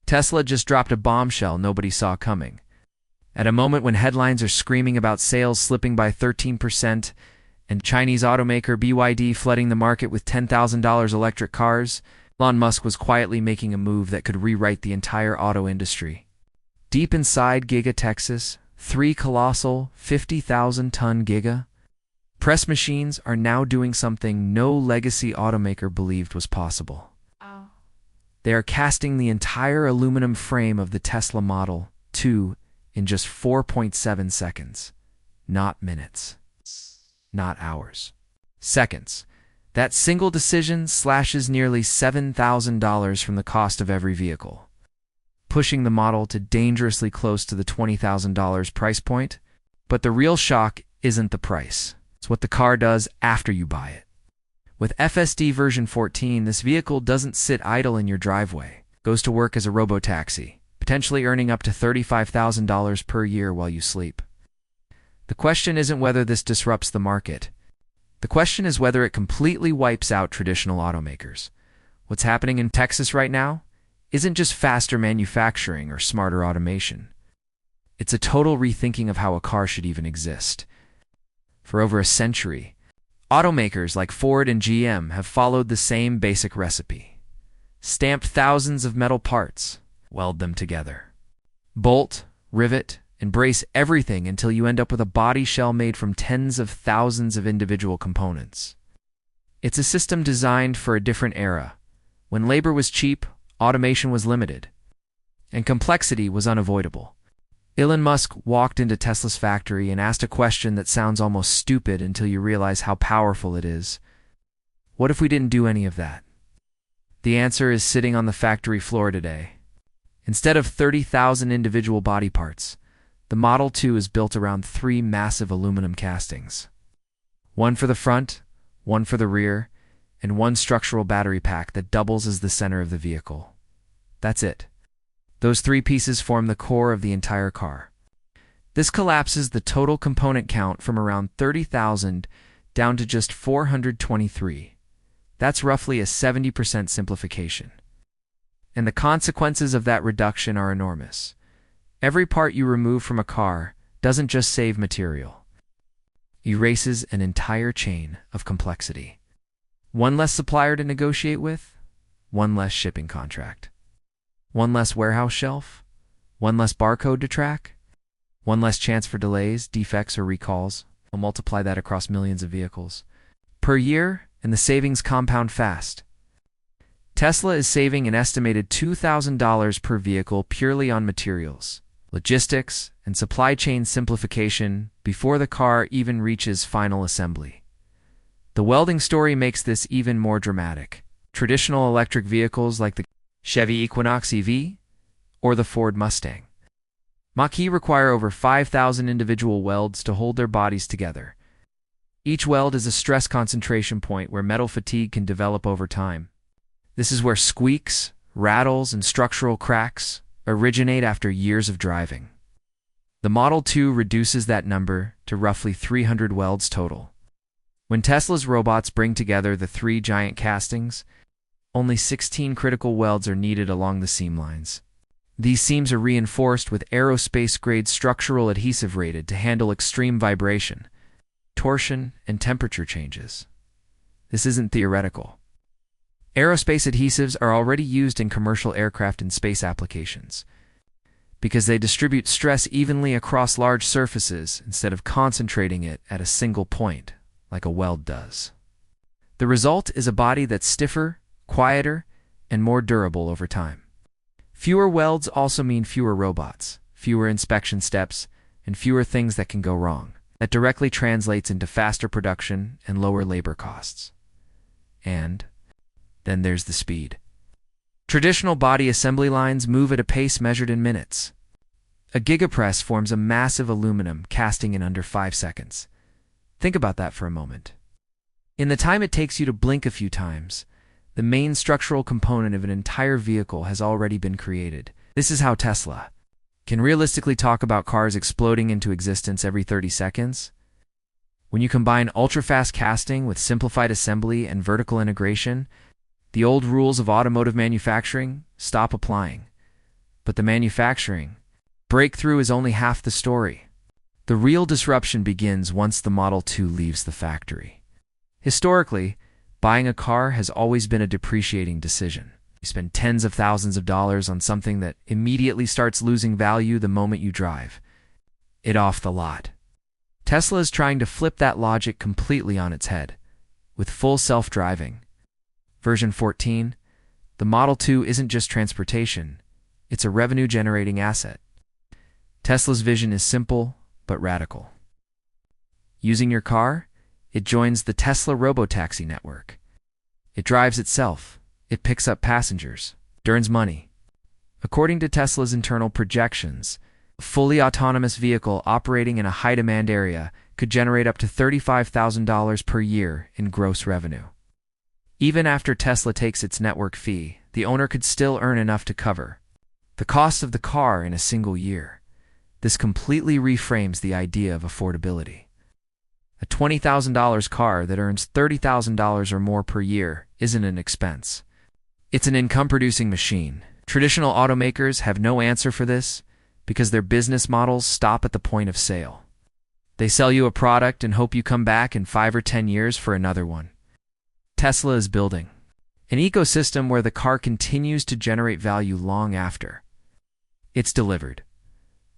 Tesla just dropped a bombshell nobody saw coming. At a moment when headlines are screaming about sales slipping by 13% and Chinese automaker BYD flooding the market with $10,000 electric cars, Elon Musk was quietly making a move that could rewrite the entire auto industry. Deep inside Giga Texas, 3 colossal 50,000-ton Giga Press machines are now doing something no legacy automaker believed was possible. Oh. They are casting the entire aluminum frame of the Tesla Model 2 in just 4.7 seconds. Not minutes. Not hours. Seconds. That single decision slashes nearly $7,000 from the cost of every vehicle, pushing the model to dangerously close to the $20,000 price point. But the real shock isn't the price. It's what the car does after you buy it. With FSD version 14, this vehicle doesn't sit idle in your driveway. It goes to work as a robotaxi, potentially earning up to $35,000 per year while you sleep. The question isn't whether this disrupts the market. The question is whether it completely wipes out traditional automakers. What's happening in Texas right now isn't just faster manufacturing or smarter automation. It's a total rethinking of how a car should even exist. For over a century, automakers like Ford and GM have followed the same basic recipe. Stamp thousands of metal parts, weld them together. Bolt, rivet, and brace everything until you end up with a body shell made from tens of thousands of individual components. It's a system designed for a different era, when labor was cheap, automation was limited, and complexity was unavoidable. Elon Musk walked into Tesla's factory and asked a question that sounds almost stupid until you realize how powerful it is. What if we didn't do any of that? The answer is sitting on the factory floor today. Instead of 30,000 individual body parts, the Model 2 is built around 3 massive aluminum castings. One for the front, one for the rear, and one structural battery pack that doubles as the center of the vehicle. That's it. Those 3 pieces form the core of the entire car. This collapses the total component count from around 30,000 down to just 423. That's roughly a 70% simplification. And the consequences of that reduction are enormous. Every part you remove from a car doesn't just save material. It erases an entire chain of complexity. One less supplier to negotiate with, one less shipping contract. One less warehouse shelf, one less barcode to track, one less chance for delays, defects, or recalls. We'll multiply that across millions of vehicles per year, and the savings compound fast. Tesla is saving an estimated $2,000 per vehicle purely on materials, logistics, and supply chain simplification before the car even reaches final assembly. The welding story makes this even more dramatic. Traditional electric vehicles like the Chevy Equinox EV or the Ford Mustang Mach-E require over 5,000 individual welds to hold their bodies together. Each weld is a stress concentration point where metal fatigue can develop over time. This is where squeaks, rattles, and structural cracks originate after years of driving. The Model 2 reduces that number to roughly 300 welds total. When Tesla's robots bring together the 3 giant castings, only 16 critical welds are needed along the seam lines. These seams are reinforced with aerospace-grade structural adhesive rated to handle extreme vibration, torsion, and temperature changes. This isn't theoretical. Aerospace adhesives are already used in commercial aircraft and space applications because they distribute stress evenly across large surfaces instead of concentrating it at a single point, like a weld does. The result is a body that's stiffer, quieter, and more durable over time. Fewer welds also mean fewer robots, fewer inspection steps, and fewer things that can go wrong. That directly translates into faster production and lower labor costs. And then there's the speed. Traditional body assembly lines move at a pace measured in minutes. A Giga Press forms a massive aluminum casting in under 5 seconds. Think about that for a moment. In the time it takes you to blink a few times, the main structural component of an entire vehicle has already been created. This is how Tesla can realistically talk about cars exploding into existence every 30 seconds. When you combine ultra-fast casting with simplified assembly and vertical integration, the old rules of automotive manufacturing stop applying. But the manufacturing breakthrough is only half the story. The real disruption begins once the Model 2 leaves the factory. Historically, buying a car has always been a depreciating decision. You spend tens of thousands of dollars on something that immediately starts losing value the moment you drive it off the lot. Tesla is trying to flip that logic completely on its head. With full self-driving V14, the Model 2 isn't just transportation, it's a revenue-generating asset. Tesla's vision is simple but radical. Using your car, it joins the Tesla Robotaxi network. It drives itself, it picks up passengers, it earns money. According to Tesla's internal projections, a fully autonomous vehicle operating in a high-demand area could generate up to $35,000 per year in gross revenue. Even after Tesla takes its network fee, the owner could still earn enough to cover the cost of the car in a single year. This completely reframes the idea of affordability. A $20,000 car that earns $30,000 or more per year isn't an expense. It's an income-producing machine. Traditional automakers have no answer for this because their business models stop at the point of sale. They sell you a product and hope you come back in 5 or 10 years for another one. Tesla is building an ecosystem where the car continues to generate value long after it's delivered.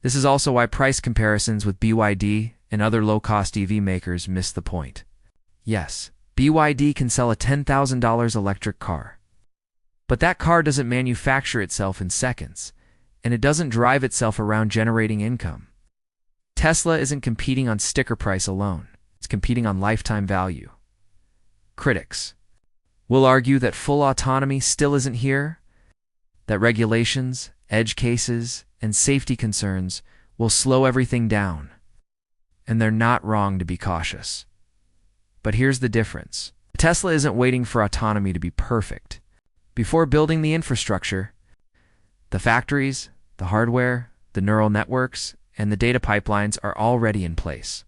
This is also why price comparisons with BYD and other low-cost EV makers miss the point. Yes, BYD can sell a $10,000 electric car. But that car doesn't manufacture itself in seconds, and it doesn't drive itself around generating income. Tesla isn't competing on sticker price alone. It's competing on lifetime value. Critics will argue that full autonomy still isn't here, that regulations, edge cases, and safety concerns will slow everything down. And they're not wrong to be cautious. But here's the difference. Tesla isn't waiting for autonomy to be perfect. Before building the infrastructure, the factories, the hardware, the neural networks, and the data pipelines are already in place.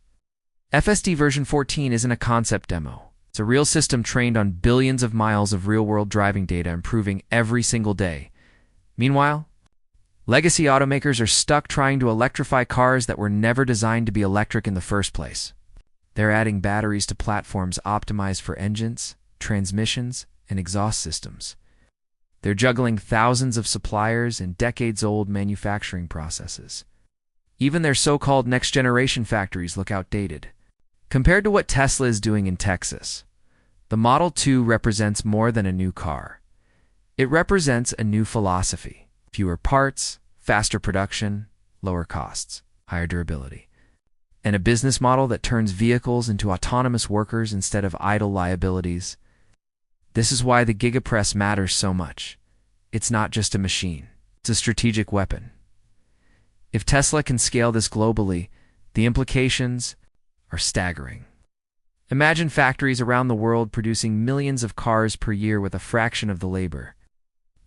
FSD version 14 isn't a concept demo. It's a real system trained on billions of miles of real-world driving data improving every single day. Meanwhile, legacy automakers are stuck trying to electrify cars that were never designed to be electric in the first place. They're adding batteries to platforms optimized for engines, transmissions, and exhaust systems. They're juggling thousands of suppliers and decades-old manufacturing processes. Even their so-called next-generation factories look outdated. Compared to what Tesla is doing in Texas, the Model 2 represents more than a new car. It represents a new philosophy. Fewer parts, faster production, lower costs, higher durability. And a business model that turns vehicles into autonomous workers instead of idle liabilities. This is why the Giga Press matters so much. It's not just a machine. It's a strategic weapon. If Tesla can scale this globally, the implications are staggering. Imagine factories around the world producing millions of cars per year with a fraction of the labor,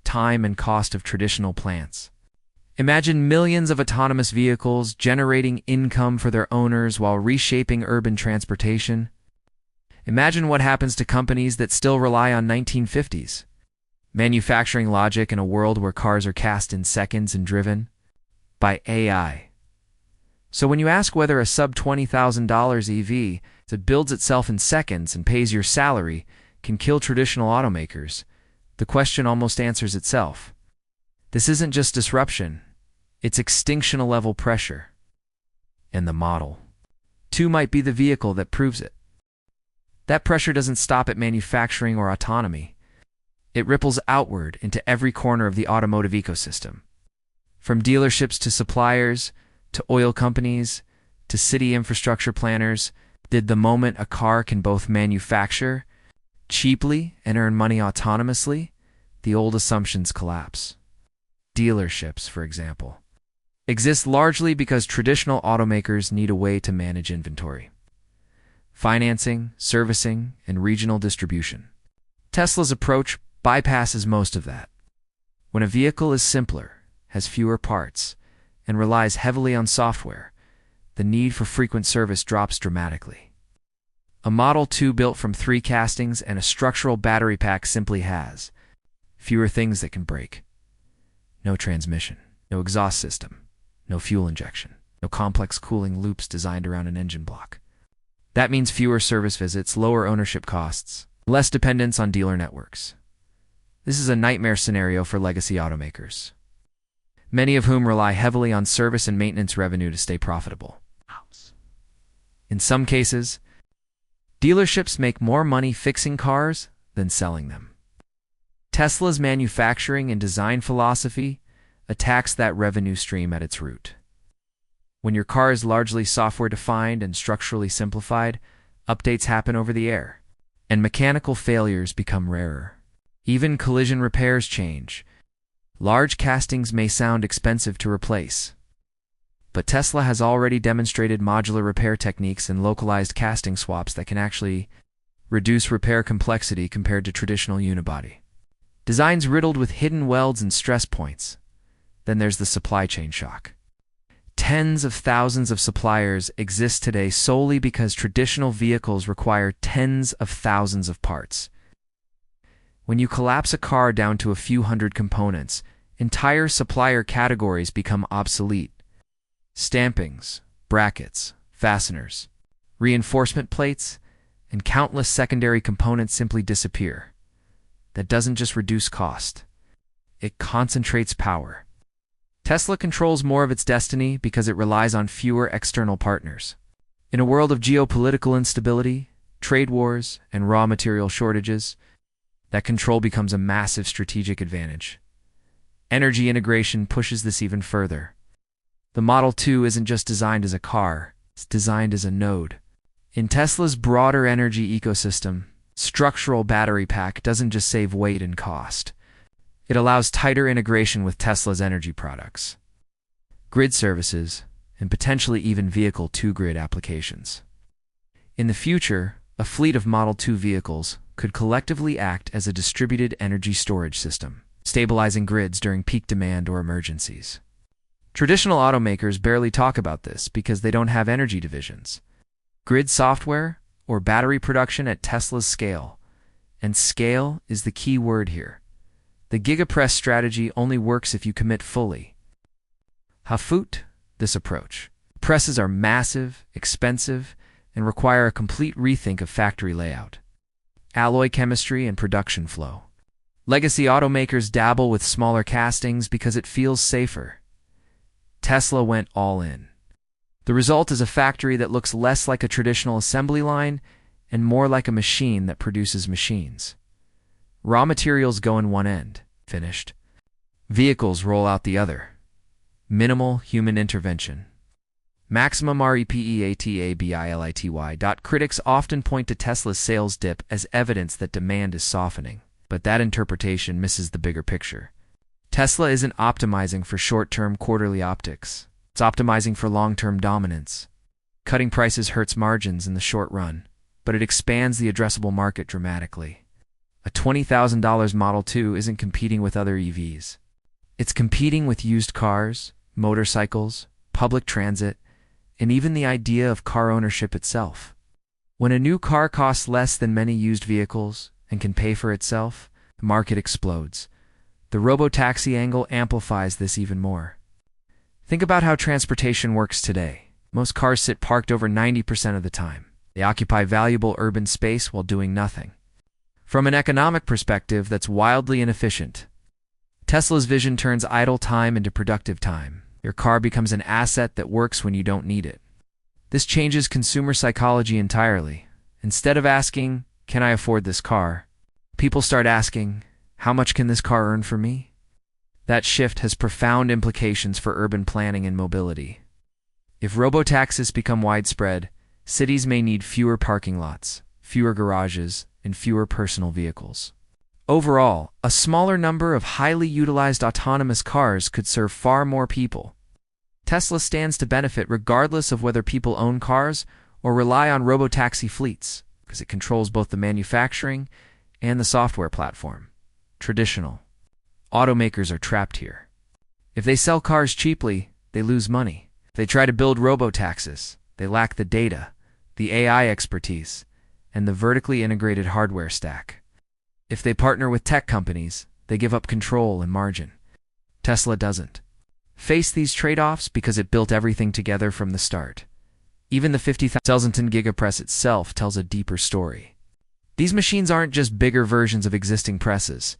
time, and cost of traditional plants. Imagine millions of autonomous vehicles generating income for their owners while reshaping urban transportation. Imagine what happens to companies that still rely on 1950s manufacturing logic in a world where cars are cast in seconds and driven by AI. So when you ask whether a sub-$20,000 EV that builds itself in seconds and pays your salary can kill traditional automakers, the question almost answers itself. This isn't just disruption, it's extinction-level pressure. And the Model 2 might be the vehicle that proves it. That pressure doesn't stop at manufacturing or autonomy. It ripples outward into every corner of the automotive ecosystem. From dealerships to suppliers, to oil companies, to city infrastructure planners, the moment a car can both manufacture cheaply and earn money autonomously, the old assumptions collapse. Dealerships, for example, exist largely because traditional automakers need a way to manage inventory, financing, servicing, and regional distribution. Tesla's approach bypasses most of that. When a vehicle is simpler, has fewer parts, and relies heavily on software, the need for frequent service drops dramatically. A Model 2 built from 3 castings and a structural battery pack simply has fewer things that can break. No transmission, No exhaust system, no fuel injection, no complex cooling loops designed around an engine block. That means fewer service visits, lower ownership costs, less dependence on dealer networks. This is a nightmare scenario for legacy automakers, many of whom rely heavily on service and maintenance revenue to stay profitable. In some cases, dealerships make more money fixing cars than selling them. Tesla's manufacturing and design philosophy attacks that revenue stream at its root. When your car is largely software-defined and structurally simplified, updates happen over the air, and mechanical failures become rarer. Even collision repairs change. Large castings may sound expensive to replace, but Tesla has already demonstrated modular repair techniques and localized casting swaps that can actually reduce repair complexity compared to traditional unibody. Designs riddled with hidden welds and stress points. Then there's the supply chain shock. Tens of thousands of suppliers exist today solely because traditional vehicles require tens of thousands of parts. When you collapse a car down to a few hundred components, entire supplier categories become obsolete. Stampings, brackets, fasteners, reinforcement plates, and countless secondary components simply disappear. That doesn't just reduce cost, it concentrates power. Tesla controls more of its destiny because it relies on fewer external partners. In a world of geopolitical instability, trade wars, and raw material shortages, that control becomes a massive strategic advantage. Energy integration pushes this even further. The Model 2 isn't just designed as a car, it's designed as a node. In Tesla's broader energy ecosystem, structural battery pack doesn't just save weight and cost. It allows tighter integration with Tesla's energy products, grid services, and potentially even vehicle to-grid applications. In the future, a fleet of Model 2 vehicles could collectively act as a distributed energy storage system, stabilizing grids during peak demand or emergencies. Traditional automakers barely talk about this because they don't have energy divisions, grid software, or battery production at Tesla's scale. And scale is the key word here. The Giga Press strategy only works if you commit fully. Hafut, this approach. Presses are massive, expensive, and require a complete rethink of factory layout, alloy chemistry, and production flow. Legacy automakers dabble with smaller castings because it feels safer. Tesla went all in. The result is a factory that looks less like a traditional assembly line and more like a machine that produces machines. Raw materials go in one end, finished. Vehicles roll out the other. Minimal human intervention. Maximum REPEATABILITY. Critics often point to Tesla's sales dip as evidence that demand is softening, but that interpretation misses the bigger picture. Tesla isn't optimizing for short-term quarterly optics. It's optimizing for long-term dominance. Cutting prices hurts margins in the short run, but it expands the addressable market dramatically. A $20,000 Model 2 isn't competing with other EVs. It's competing with used cars, motorcycles, public transit, and even the idea of car ownership itself. When a new car costs less than many used vehicles and can pay for itself, the market explodes. The Robotaxi angle amplifies this even more. Think about how transportation works today. Most cars sit parked over 90% of the time. They occupy valuable urban space while doing nothing. From an economic perspective, that's wildly inefficient. Tesla's vision turns idle time into productive time. Your car becomes an asset that works when you don't need it. This changes consumer psychology entirely. Instead of asking, "Can I afford this car?" people start asking, "How much can this car earn for me?" That shift has profound implications for urban planning and mobility. If robotaxis become widespread, cities may need fewer parking lots, fewer garages, and fewer personal vehicles. Overall, a smaller number of highly utilized autonomous cars could serve far more people. Tesla stands to benefit regardless of whether people own cars or rely on robotaxi fleets, because it controls both the manufacturing and the software platform. Traditional automakers are trapped here. If they sell cars cheaply, they lose money. If they try to build robotaxis, they lack the data, the AI expertise, and the vertically integrated hardware stack. If they partner with tech companies, they give up control and margin. Tesla doesn't. faced these trade-offs because it built everything together from the start. Even the 50,000 Giga Press itself tells a deeper story. These machines aren't just bigger versions of existing presses.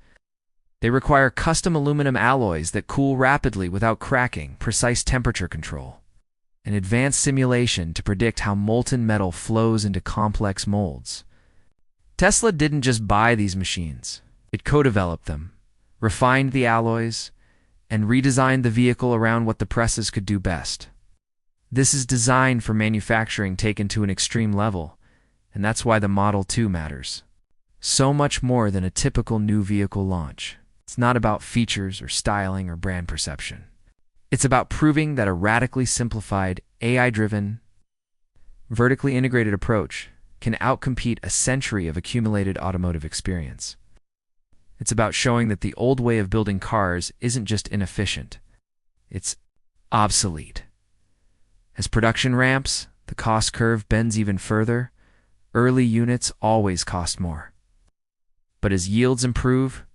They require custom aluminum alloys that cool rapidly without cracking, precise temperature control, and advanced simulation to predict how molten metal flows into complex molds. Tesla didn't just buy these machines. It co-developed them, refined the alloys, and redesigned the vehicle around what the presses could do best. This is designed for manufacturing taken to an extreme level, and that's why the Model 2 matters. So much more than a typical new vehicle launch. It's not about features or styling or brand perception. It's about proving that a radically simplified, AI-driven, vertically integrated approach can outcompete a century of accumulated automotive experience. It's about showing that the old way of building cars isn't just inefficient, it's obsolete. As production ramps, the cost curve bends even further. Early units always cost more. But as yields improve,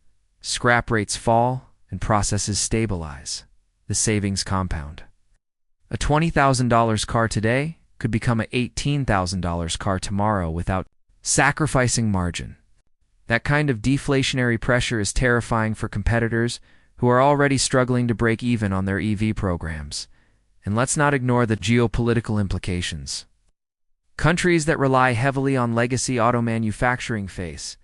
scrap rates fall, and processes stabilize, the savings compound. A $20,000 car today could become an $18,000 car tomorrow without sacrificing margin. That kind of deflationary pressure is terrifying for competitors who are already struggling to break even on their EV programs. And let's not ignore the geopolitical implications. Countries that rely heavily on legacy auto manufacturing face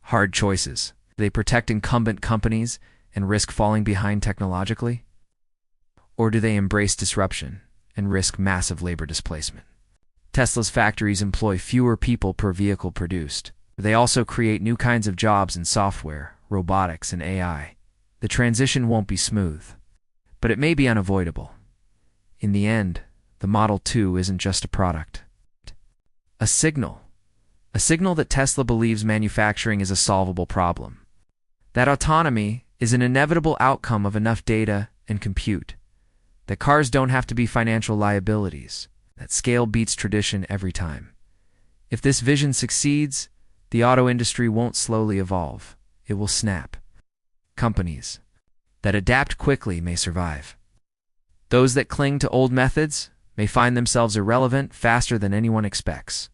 hard choices. Do they protect incumbent companies and risk falling behind technologically? Or do they embrace disruption and risk massive labor displacement? Tesla's factories employ fewer people per vehicle produced. They also create new kinds of jobs in software, robotics, and AI. The transition won't be smooth, but it may be unavoidable. In the end, the Model 2 isn't just a product. A signal that Tesla believes manufacturing is a solvable problem. That autonomy is an inevitable outcome of enough data and compute. That cars don't have to be financial liabilities. That scale beats tradition every time. If this vision succeeds, the auto industry won't slowly evolve. It will snap. Companies that adapt quickly may survive. Those that cling to old methods may find themselves irrelevant faster than anyone expects.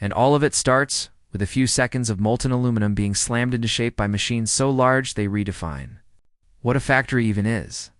And all of it starts with a few seconds of molten aluminum being slammed into shape by machines so large they redefine what a factory even is.